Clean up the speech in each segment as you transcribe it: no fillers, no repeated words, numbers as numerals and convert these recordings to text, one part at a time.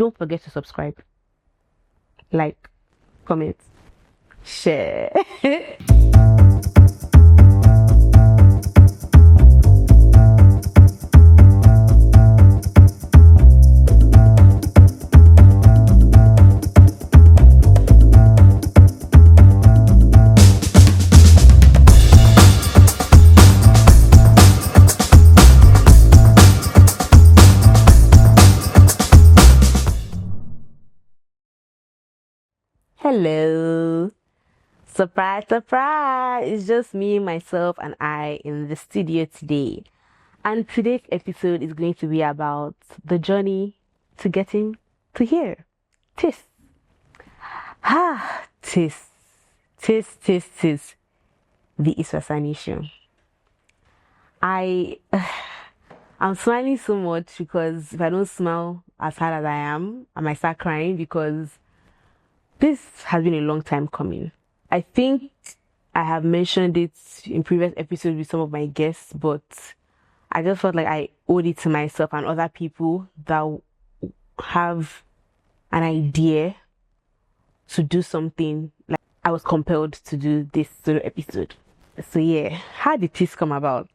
don't forget to subscribe, like, comment, share. Hello. Surprise, surprise. It's just me, myself, and I in the studio today. And today's episode is going to be about the journey to getting to here. Tis. Tis. Tis. The Israa Sani Show. I'm smiling so much because if I don't smile as hard as I am, I might start crying because this has been a long time coming. I think I have mentioned it in previous episodes with some of my guests, but I just felt like I owed it to myself and other people that have an idea to do something. Like, I was compelled to do this solo episode. So yeah, how did this come about?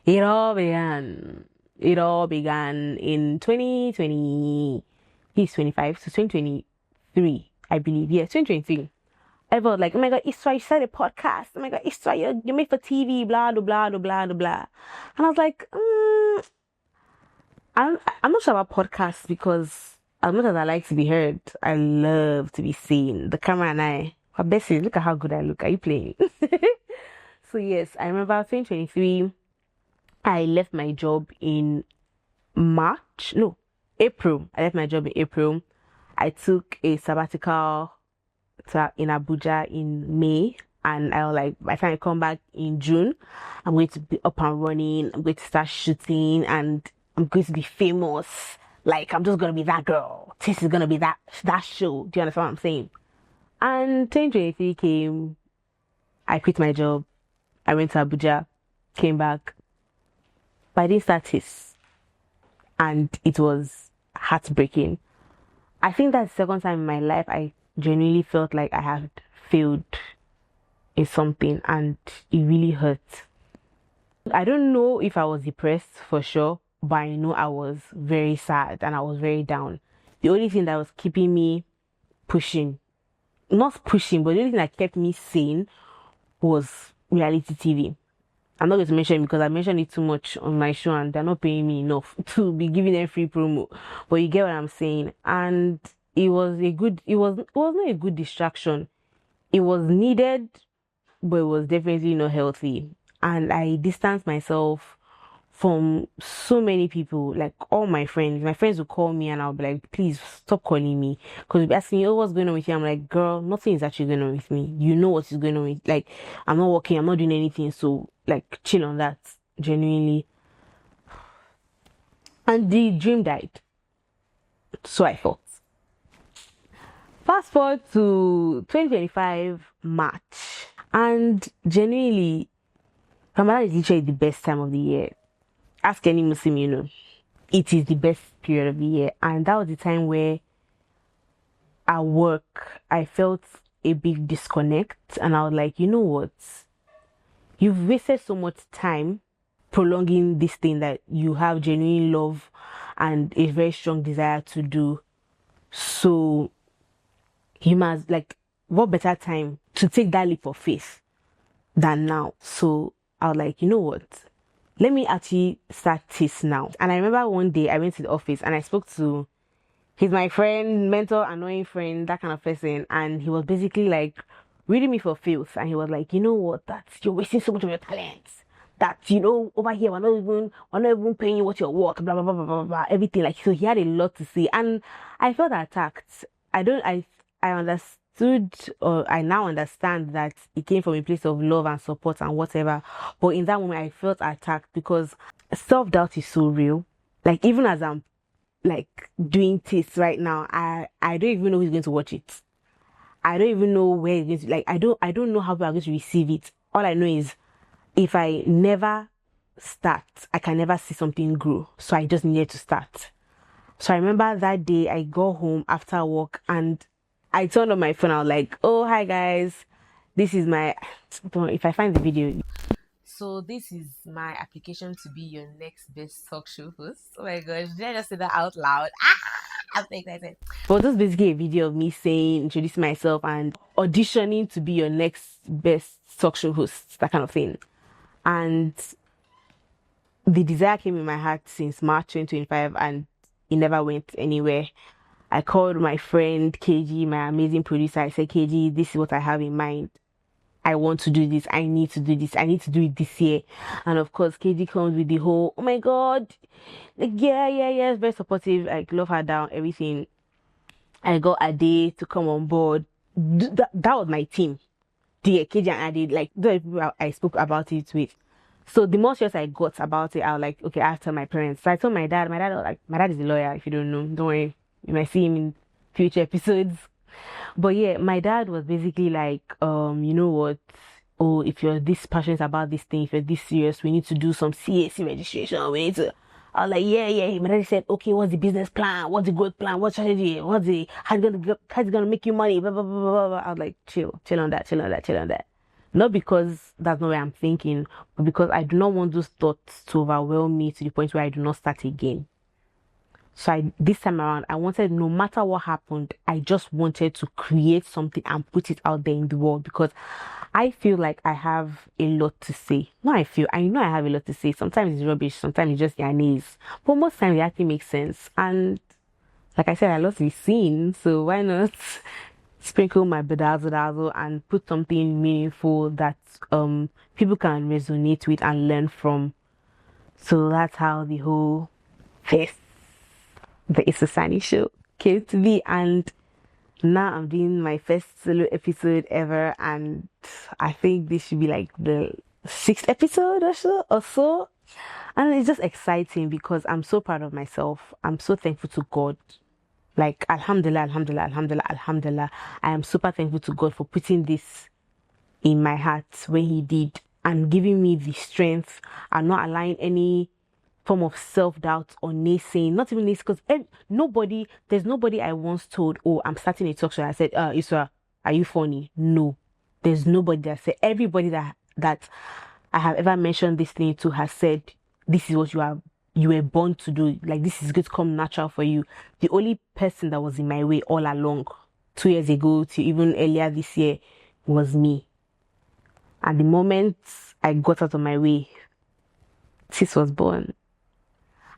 It all began in 2020. He's 25, so 2023. I believe, yes, 2023. I felt like, oh my God, Israa, you started a podcast. Oh my God, Israa, you're made for TV, blah, blah, blah, blah, blah. And I was like, I'm not sure about podcasts because as much as I like to be heard, I love to be seen. The camera and I, Bessie, look at how good I look. Are you playing? So yes, I remember 2023, I left my job in April. I left my job in April. I took a sabbatical in Abuja in May, and I was like, by the time I come back in June, I'm going to be up and running. I'm going to start shooting, and I'm going to be famous. Like, I'm just going to be that girl. This is going to be that show. Do you understand what I'm saying? And 2023 came. I quit my job. I went to Abuja, came back. But I didn't start this, and it was heartbreaking. I think that's the second time in my life I genuinely felt like I had failed in something, and it really hurt. I don't know if I was depressed for sure, but I know I was very sad and I was very down. The only thing that was keeping me pushing, not pushing, but the only thing that kept me sane was reality TV. I'm not going to mention it because I mentioned it too much on my show and they're not paying me enough to be giving them free promo. But you get what I'm saying. And it was not a good distraction. It was needed, but it was definitely not healthy. And I distanced myself from so many people, like all my friends. My friends would call me and I'll be like, please stop calling me. Because they'll be asking me, oh, what's going on with you? I'm like, girl, nothing is actually going on with me. You know what is going on with, like, I'm not working, I'm not doing anything. So, like, chill on that, genuinely. And the dream died. So I thought. Fast forward to 2025 March. And genuinely, Ramadan is literally the best time of the year. Ask any Muslim, you know, it is the best period of the year. And that was the time where at work, I felt a big disconnect. And I was like, you know what? You've wasted so much time prolonging this thing that you have genuine love and a very strong desire to do. So you must, like, what better time to take that leap of faith than now? So I was like, you know what? Let me actually start this now. And I remember one day I went to the office and I spoke to, he's my friend, mentor, annoying friend, that kind of person. And he was basically like reading me for filth. And he was like, you know what, that you're wasting so much of your talents. That, you know, over here, we're not even paying you what you're worth, blah, blah, blah, blah, blah, blah, everything. Like, so he had a lot to say. And I felt attacked. I understood, or I now understand that it came from a place of love and support and whatever. But in that moment, I felt attacked because self-doubt is so real. Like, even as I'm like doing this right now, I don't even know who's going to watch it. I don't even know where it's going to, like, I don't know how people are going to receive it. All I know is if I never start, I can never see something grow. So I just needed to start. So I remember that day I got home after work and I turned on my phone. I was like, oh, hi guys. This is my, if I find the video. So this is my application to be your next best talk show host. Oh my gosh, did I just say that out loud? I'm so excited. But this is basically a video of me saying, introducing myself and auditioning to be your next best talk show host, that kind of thing. And the desire came in my heart since March 2025 and it never went anywhere. I called my friend KG, my amazing producer. I said, KG, this is what I have in mind. I want to do this. I need to do this. I need to do it this year. And of course, KG comes with the whole, oh my God, like, yeah, very supportive. I love her down, everything. I got Ade to come on board. That was my team. The KG and Ade, like, the people I spoke about it with. So the more stress I got about it, I was like, okay, I have to tell my parents. So I told my dad. My dad was like, my dad is a lawyer. If you don't know, don't worry, you might see him in future episodes. But yeah, my dad was basically like, you know what? Oh, if you're this passionate about this thing, if you're this serious, we need to do some CAC registration. We need to. I was like, yeah. My daddy said, okay, what's the business plan? What's the growth plan? What strategy? How's it gonna make you money? Blah, blah, blah, blah, blah. I was like, chill on that. Not because that's not what I'm thinking, but because I do not want those thoughts to overwhelm me to the point where I do not start again. So this time around, I wanted, no matter what happened, I just wanted to create something and put it out there in the world because I feel like I have a lot to say. I know I have a lot to say. Sometimes it's rubbish, sometimes it's just your knees. But most times it actually makes sense. And like I said, I love to be seen. So why not sprinkle my bedazzle and put something meaningful that people can resonate with and learn from. So that's how the whole the Israa Sani Show came to be, and now I'm doing my first solo episode ever, and I think this should be like the 6th episode or so. And it's just exciting because I'm so proud of myself. I'm so thankful to God. Like, alhamdulillah. I am super thankful to God for putting this in my heart when He did and giving me the strength and not allowing any form of self-doubt or naysaying, not even this, because there's nobody I once told, oh, I'm starting a talk show. I said, Israa, are you funny? No, there's nobody that said. Everybody that I have ever mentioned this thing to has said, this is what you were born to do. Like, this is going to come natural for you. The only person that was in my way all along, 2 years ago to even earlier this year, was me. And the moment I got out of my way, sis was born.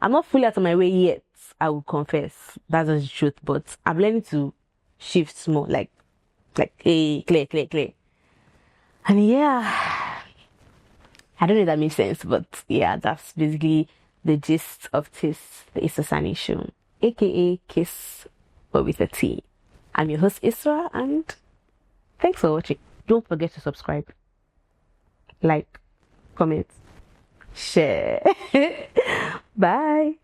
I'm not fully out of my way yet, I will confess. That's the truth. But I'm learning to shift more, like, hey, clear. And yeah, I don't know if that makes sense, but yeah, that's basically the gist of the Israa Sani Show, aka Kiss, but with a T. I'm your host, Israa, and thanks for watching. Don't forget to subscribe, like, comment, share. Bye.